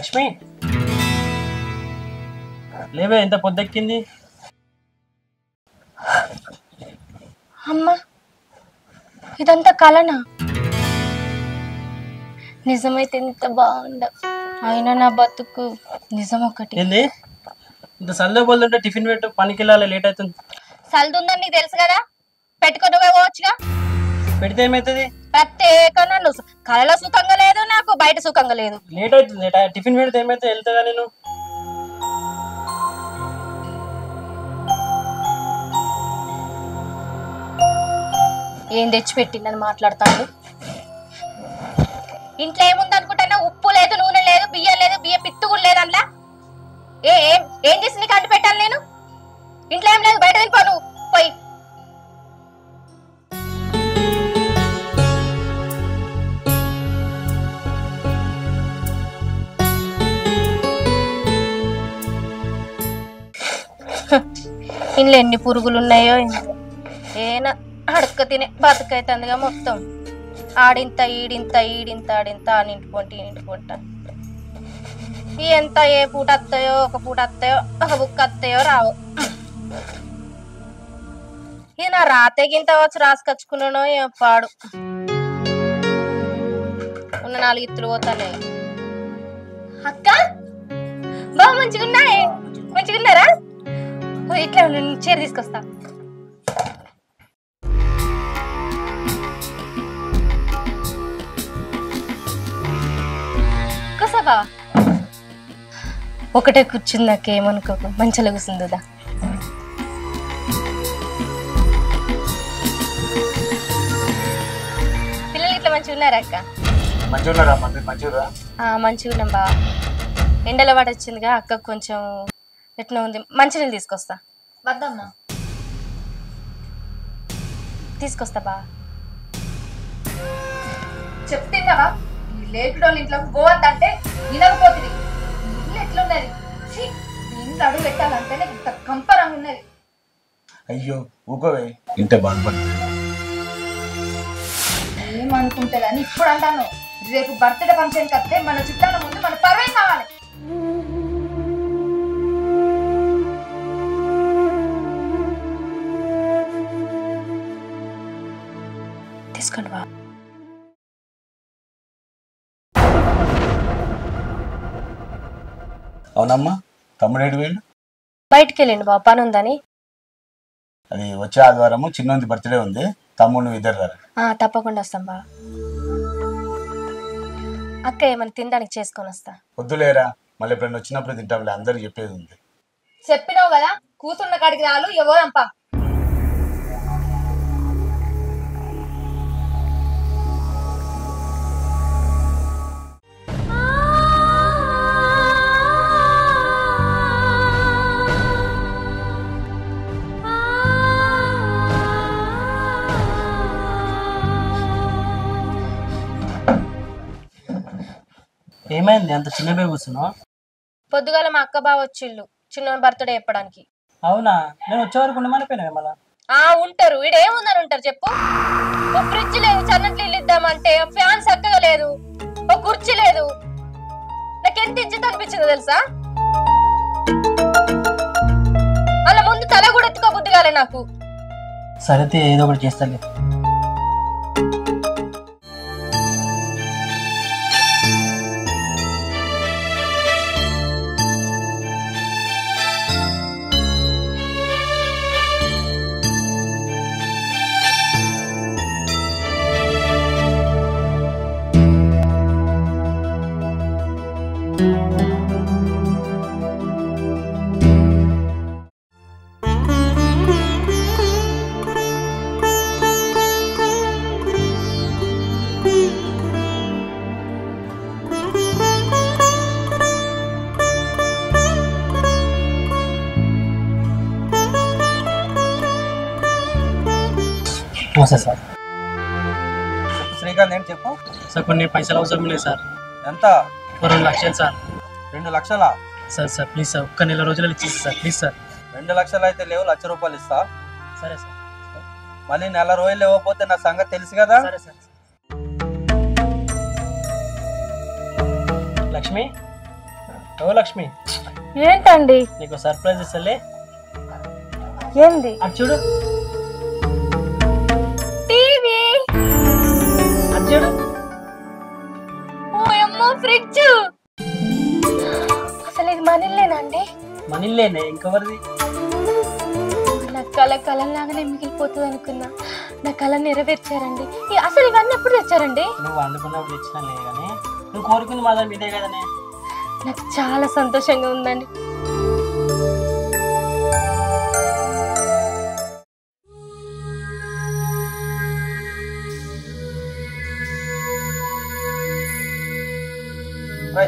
లక్ష్మి లేవే, ఎంత పొద్దెక్కింది. అమ్మా ఇదంతా కలనా? నిజమైతే ఎంత బాగుండ. అయినా నా బతుకు నిజం ఒకటి. ఏంది ఇంత సల్దో బోల్తుంటే టిఫిన్ పెట్టు, పనికి వెళ్ళాలి, లేట్ అవుతుంది. సల్దుందని నీకు తెలుసు కదా, పెట్టుకొని పోవచ్చుగా. పెడితే ఏమవుతుంది? ప్రత్యేకంగా నువ్వు కళలో సుఖంగా లేదు, నాకు బయట సుఖంగా లేదు. లేట్ అవుతుంది. టిఫిన్ పెడితే ఏమైతే వెళ్తాగా నేను. ఏం తెచ్చి పెట్టిందని మాట్లాడతాను. ఇంట్లో ఏముంది అనుకుంటానా? ఉప్పు లేదు, నూనె లేదు, బియ్యం లేదు, బియ్యం పిత్తు కూడా లేదు. అందులో ఏం చేసి నీకు అంటు పెట్టాలి నేను? ఇంట్లో ఏం లేదు, బయట తినిపో నువ్వు పోయి. ఇంట్లో ఎన్ని పురుగులు ఉన్నాయో. ఏనా అడక్క తినే బతుకైతుందిగా మొత్తం. ఆడింత ఈడింత ఈడింత ఆడింత ఆనింటిపోంటి ఈనింటిపోంట. ఎంత ఏ పూట వస్తాయో, ఒక పూట వస్తాయో, ఒక బుక్ వస్తాయో రావు. ఇది నా రాతేగింత వచ్చి రాసుకొచ్చుకున్నానో ఏం పాడు. ఉన్న 4 ఇత్తులు పోతానే. అక్క బాగా మంచిగున్నాయి. మంచిగున్నారా? ఇట్లా చీర తీసుకొస్తా. కూసవా? ఒకటే కూర్చుందాక ఏమనుకోకు, మంచిగా కూర్చుందా. పిల్లలు ఇట్లా మంచిగా ఉన్నారా అక్క? మంచిగా ఉన్నాం బా. ఎండల వాడు వచ్చిందిగా, అక్క కొంచెం ఎట్లా ఉంది. మంచినీళ్ళు తీసుకొస్తా. వద్దమ్మా, తీసుకొస్తా బా. చెప్తున్నావా? ఈ లేకుడోళ్ళ ఇంట్లోకి పోవద్దంటే వినకపోతుంది. ఇల్లు ఎట్లున్నది? ఇంట్లో అడుగు పెట్టాలంటేనే ఇంత కంపరంగా ఉన్నది. అయ్యో ఊకోవే, ఇంటే బాధపడి ఏమనుకుంటే కానీ ఇప్పుడు అంటాను. రేపు బర్త్డే ఫంక్షన్కి వస్తే మన చుట్టాల ముందు మన పర్వేం కావాలి. తీసుకోండి బా. అవునమ్మా, తమ్ముడేడు వేళ్ళు బయటికి వెళ్ళండి బా, పని ఉందని. అది వచ్చే ఆదివారము చిన్నోంది బర్త్డే ఉంది, తమ్ముడు నువ్వు ఇద్దరు రా. తప్పకుండా వస్తాం బా. అక్క ఏమైనా తినడానికి చేసుకొని వస్తా. వద్దులేరా, మళ్ళీ ఎప్పుడైనా వచ్చినప్పుడు తింటాంలే, అందరికి చెప్పేది ఉంది. చెప్పినావు కదా, కూతున్న కాడికి రాలు ఎవరంపా. ఏమైంది అంత చిన్న బేబీ కూర్చున్నావు? పొద్దుగాల మా అక్క బావ వచ్చిళ్ళు చిన్న బర్త్డే చెప్పడానికి. అవునా? నేను వచ్చే వరకు ఉండమనిపోయినా మళ్ళా. ఉంటారు, ఈడేముందని ఉంటారు చెప్పు. ఒక ఫ్రిడ్జ్ లేదు, చన్నట్లు ఇల్లు ఇద్దామంటే ఫ్యాన్ చక్కగా లేదు, ఒక కుర్చీ లేదు. నాకెంత ఇజ్జత్ అనిపించిందో తెలుసా? అలా ముందు తల కూడా ఎత్తుకో బుద్ధి కాలే నాకు. సరైతే ఏదో ఒకటి చేస్తాలే. సార్ శ్రీకాంత్ ఏంటి చెప్పు సార్. కొన్ని పైసలు అవసరం లేదు సార్. ఎంత? 2 లక్షలు సార్. 2 లక్షలా? సార్ ప్లీజ్ సార్, ఒక్క నెల రోజులు ఇచ్చేసి సార్ ప్లీజ్ సార్. 2 లక్షలు అయితే లేవు, ₹1,00,000 ఇస్తా. సరే సార్. మళ్ళీ నెల రోజులు ఇవ్వకపోతే నా సంగతి తెలుసు కదా. సరే సార్. లక్ష్మి ఓ లక్ష్మి, ఏంటండి? నీకు సర్ప్రైజ్ ఇస్తలే. ఏంది? అది చూడు, టీవీ. అది చూడు. ఓయమ్మో, ఫ్రిడ్జ్. అసలు ఇది మనీలేనండి? మనీలేనే, ఇంకెవరిది? నా కళ కళలాగానే మిగిలిపోతుంది అనుకున్నా. నా కళ నెరవేర్చారండి. అసలు ఇవన్నీ ఎప్పుడు తెచ్చారండి? నువ్వు అనుకున్నప్పుడు ఇచ్చినా కానీ నువ్వు కోరుకుంది మాత్రం మీదే కదనే. నాకు చాలా సంతోషంగా ఉందండి.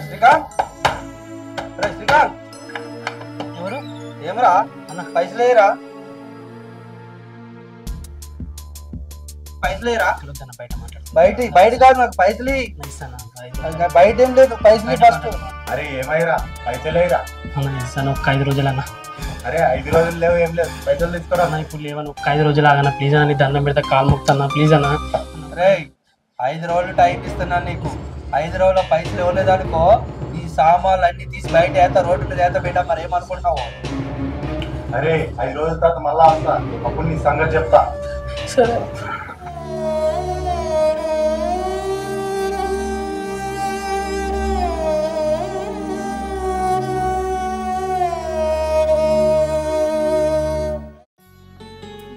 శ్రీకాంత్, శ్రీకాంత్, ఎవరు? ఏమరా అన్న? పైసలు వేయరా? పైసలు వేయరా? వద్దన్న, బయట మాట్లాడు. బయట కాదు, నాకు పైసలు ఇస్తాను బయట ఏం లేదు, పైసలు ఫస్ట్. అరే ఏమైరా, పైసలేరా? అన్న ఇస్తాను, ఒక్క 5 రోజులు అన్న. అరే 5 రోజులు లేవు, ఏం లేదు, పైసలు తీసుకురా. అన్న ఇప్పుడు లేవను, ఒక్క 5 రోజులు ఆగన్న ప్లీజ్ అన్న. నీ దండం పెడితే కాలు ముక్తాన్నా ప్లీజ్ అన్న. రే 5 రోజులు టైం ఇస్తున్నా నీకు. 5 రోజుల పైసలు ఇవ్వలేదు అనుకో, ఈ సామాన్లు అన్ని తీసి బయట ఏత రోడ్డు మీద ఏత పెట్టా. మరి ఏమనుకుంటున్నావు? అరే 5 రోజుల తర్వాత మళ్ళా వస్తా, అప్పుడు నీ సంగతి చెప్తా. సరే.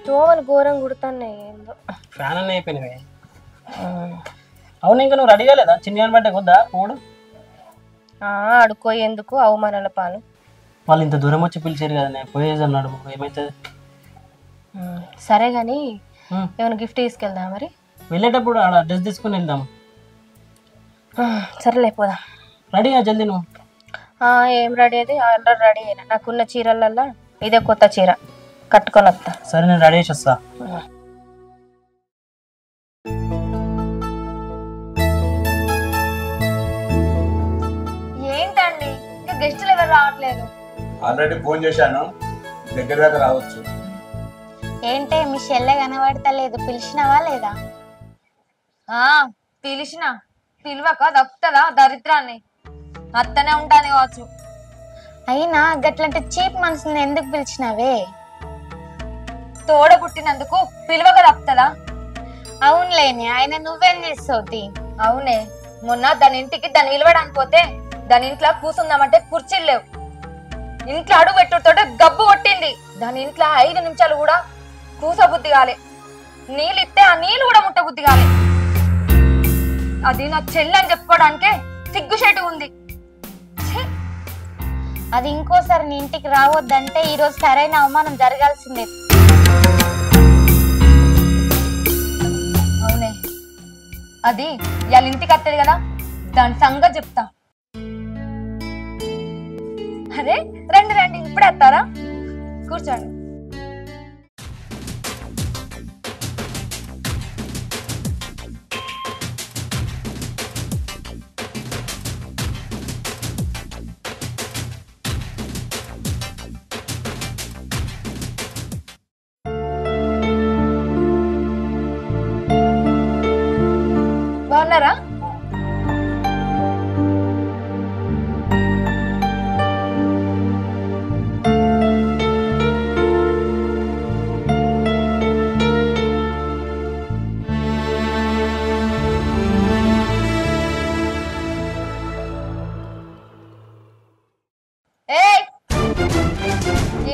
దోమలు ఘోరం కుడుతున్నాయి. ఏందో ఫ్యాన్ అన్నీ అయిపోయినవి. అవును, ఇంకా నువ్వు రెడీ కాలేదా? చిన్న బట్టే కొద్దా పోడు. అడుకో ఎందుకు అవమానాల పాలు. వాళ్ళు ఇంత దూరం వచ్చి పిలిచారు కదా, నేను పోయేది అన్నాడు. ఏమవుతుంది? సరే గాని ఏమైనా గిఫ్ట్ తీసుకెళ్దా మరి? వెళ్ళేటప్పుడు ఆడ డ్రెస్ తీసుకుని వెళ్దాం. సరేలే పోదాం. రెడీగా జల్దీ నువ్వు. ఏం రెడీ అయితే ఆల్రెడీ రెడీ అయినా. నాకున్న చీరలల్లా ఇదే కొత్త చీర కట్టుకొని వస్తా. సరే, నేను రెడీ చేసి వస్తా. ఏంటండి ఇంకా గెస్టులు ఎవరు రావట్లేదు? ఆల్రెడీ ఫోన్ చేశాను, దగ్గర దాకా రావచ్చు. ఏంటే మీ చెల్లె కనబడతలేదు, పిలిచినవా లేదా? పిలిచిన పిలవక దప్పుతుందా దరిద్రాన్ని? అత్తనే ఉంటానే కావచ్చు. అయినా గట్లాంటి చీప్ మనసుని ఎందుకు పిలిచినవే? తోడ పుట్టినందుకు పిలవక తప్పుతుందా? అవునులేని, ఆయన నువ్వేం చేస్తావుతి? అవునే, మొన్న దాని ఇంటికి దాన్ని నిలవడానికి పోతే దాని ఇంట్లో కూర్చుందామంటే కుర్చీలు లేవు. ఇంట్లో అడుగు పెట్టుతోటే గబ్బు కొట్టింది. దాని ఇంట్లో 5 నిమిషాలు కూడా కూసబుద్ధి కాలే. నీళ్ళు ఇస్తే ఆ నీళ్ళు కూడా ముట్టబుద్ధి కాలే. అది నా చెల్లని చెప్పుకోవడానికే సిగ్గుచేటు ఉంది. అది ఇంకోసారి నీ ఇంటికి రావద్దంటే ఈరోజు సరైన అవమానం జరగాల్సిందే. అవునే, అది వాళ్ళ ఇంటికి వస్తుంది కదా, దాని సంగతి చెప్తా. అరే రండి రండి, ఇప్పుడే వస్తారా? కూర్చోండి. బాగున్నారా?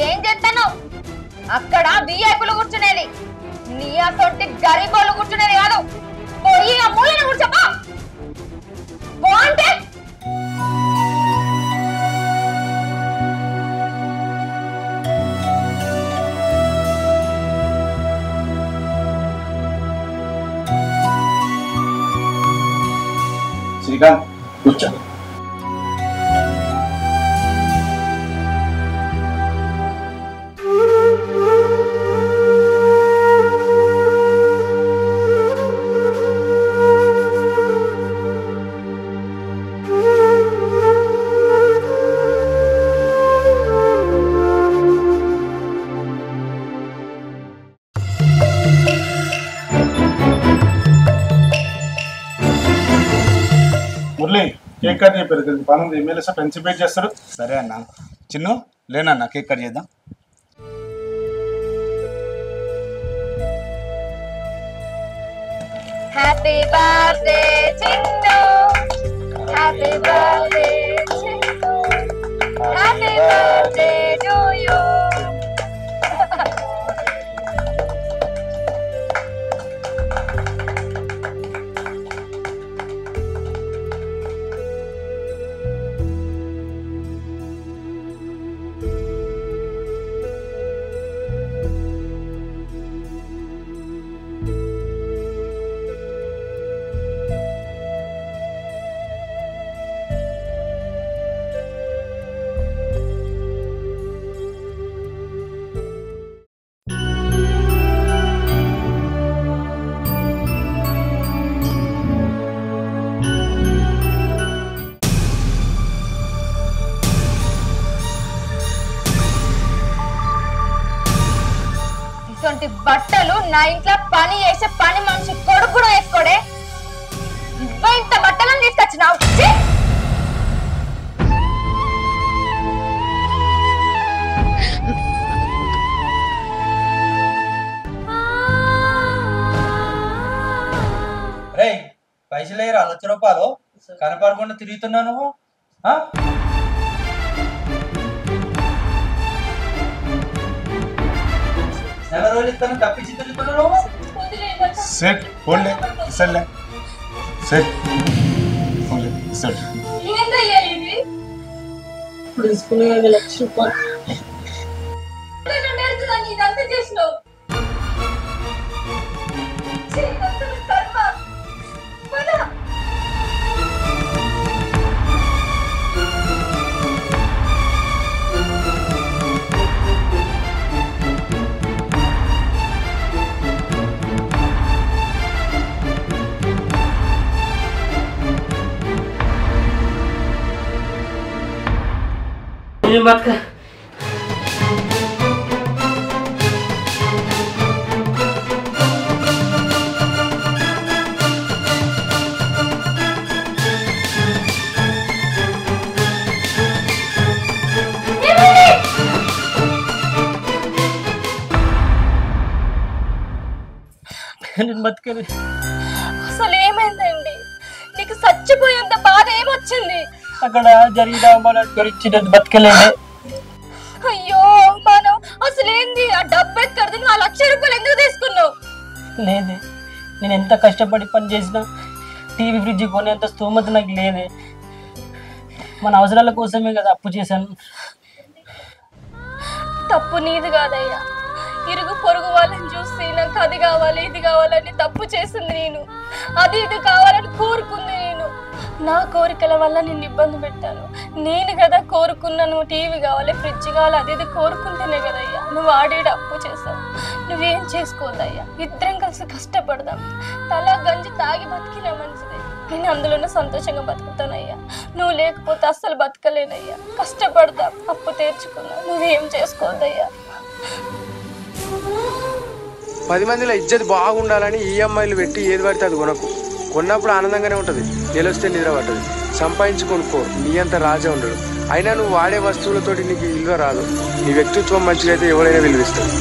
ఏం చేస్తాను? అక్కడ బియ్యకులు కూర్చునేది, నీ అసొంటి గరీబోళ్ళు కూర్చునేది కాదు. పోయి ఆ మూలను కూర్చోపా బాగుంటే. శ్రీకాంత్ కూర్చో. మురళి కేక్ కట్ చెప్పారు పనుంది ఎమ్మెల్యే సార్ పెన్సిపేట్ చేస్తారు. సరే అన్న. చిన్ను లేనన్న కేక్ కట్ చేద్దాం. Happy birthday Chinnu, happy birthday Chinnu, happy birthday to you. ఇటువంటి బట్టలు నా ఇంట్లో పని చేసే పని మనిషి కొడుకు కూడా వేసుకోడే. ఇంత బట్టలను తీసుకొచ్చినావు. రే పైసలు లేరా? 1,00,000 రూపాయలు కనపడకుండా తిరుగుతున్నావు నువ్వు. నెల రోజులు ఇస్తాను తప్పించి తిరుగుతున్నావు. సెట్ పోన్లే ఇసర్లే సెట్ పోన్లే ఇసర్. తీసుకునే 1,00,000 రూపాయలు ఇదంతా చేసినావు. బతుక నేను బతకలే. అసలు ఏమైందండి? నీకు చచ్చిపోయేంత బాధ ఏమొచ్చింది? అక్కడ జరిగిన అవమానాన్ని గురించి నేను బతకలేదే. అయ్యో మనం అసలు ఏంది? ఆ డబ్బు ఎక్కడిది? నువ్వు ఆ 1,00,000 రూపాయలు ఎందుకు తీసుకున్నావు? లేదే, నేను ఎంత కష్టపడి పని చేసినా టీవీ ఫ్రిడ్జ్ కొనేంత స్తోమత నాకు లేదే. మన అవసరాల కోసమే కదా అప్పు చేశాను. తప్పు నీది కాదయ్యా. ఇరుగు పొరుగు వాళ్ళని చూసి నాకు అది కావాలి ఇది కావాలని తప్పు చేసింది నేను. అది ఇది కావాలని కోరుకుంది నేను. నా కోరికల వల్ల నిన్ను ఇబ్బంది పెట్టాను. నేను కదా కోరుకున్నాను టీవీ కావాలి ఫ్రిడ్జ్ కావాలి అది ఇది కోరుకుంటేనే కదయ్యా నువ్వు ఆడేడు అప్పు చేసావు. నువ్వేం చేసుకోదయ్యా, ఇద్దరం కలిసి కష్టపడదాం. తలా గంజి తాగి బతికినా మంచిదే. నేను అందులోనే సంతోషంగా బతుకుతానయ్యా. నువ్వు లేకపోతే అస్సలు బతకలేనయ్యా. కష్టపడదాం, అప్పు తీర్చుకున్నా. నువ్వేం చేసుకోదయ్యా. 10 మందిలో ఇజ్జత్ బాగుండాలని ఈఎంఐలు పెట్టి ఏది పడితే అది కొనకు. కొన్నప్పుడు ఆనందంగానే ఉంటుంది, నిలొస్తే నిద్ర పట్టదు. సంపాదించి కొనుక్కో, నీ అంత రాజా ఉండడు. అయినా నువ్వు వాడే వస్తువులతోటి నీకు విలువ రాదు. నీ వ్యక్తిత్వం మంచిగా అయితే ఎవరైనా విలువిస్తాడు.